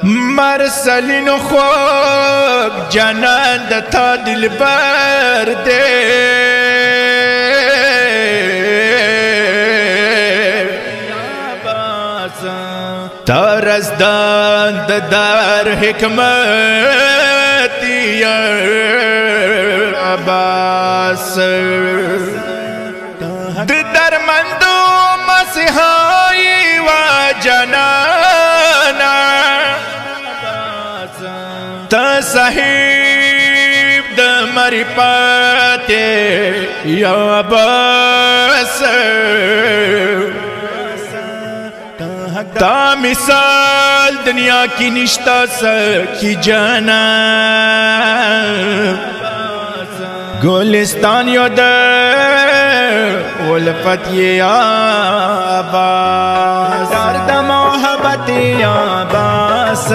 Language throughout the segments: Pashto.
مرسلین خوب جانان د تا دلبر دے تا رزدان د دار حکمت یا عباس د درمندو مسیحائی و جنانا تا صاحب د معرفت یا عباس تا مثال دنیا کی نشتا سکی جانا گلستان یو ولفت یا عباس دار محبت یا عباس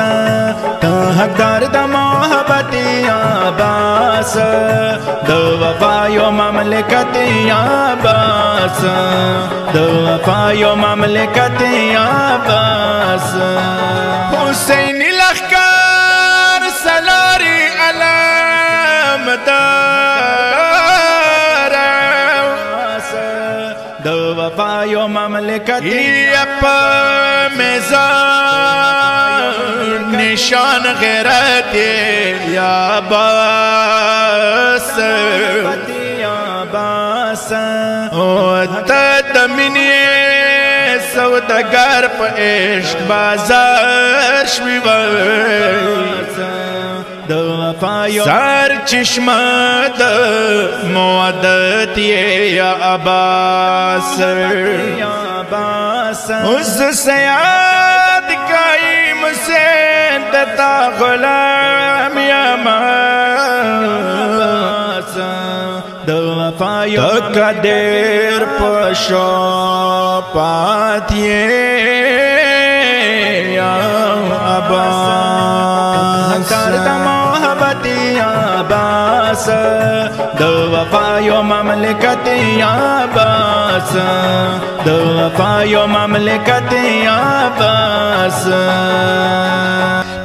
تا حقدار د محبت یا عباس د وفا یو مملکت یا عباس د وفا یو مملکت یا عباس حسین لخکار سلاری علامدار د وفا یو مملکت یا پا میزان نشان غیرت یا عباس او تدمینی سوداگر پا عشق بازار شوی د وفا یو سر چشمه د مودت یا عباس اس سیاد قائم سے دتا غلام یا ماس د وفا یو قدر پشو پاتی یا عباس د محبت یا عباس د وفا یو مملکت یا عباس د وفا یو مملکت یا عباس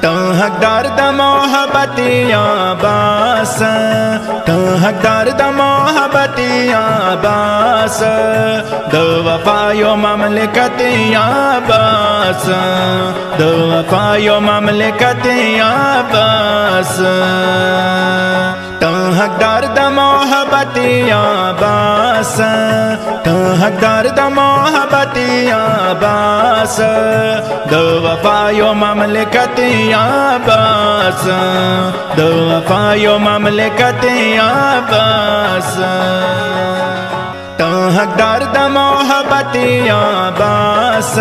تا حقدار د محبت یا عباس تا حقدار د محبت یا عباس د وفا یو مملکت یا عباس د وفا یو مملکت یا عباس تا حقدار د محبت یا عباس تا حقدار د محبت یا عباس د وفا یو مملکت یا عباس د وفا یو مملکت یا عباس تا حقدار د محبت یا عباس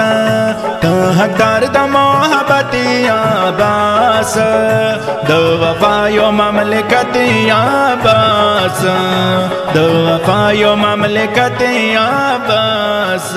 تا حقدار د محبت یا عباس د وفا یو مملکت یا عباس د وفا یو مملکت یا عباس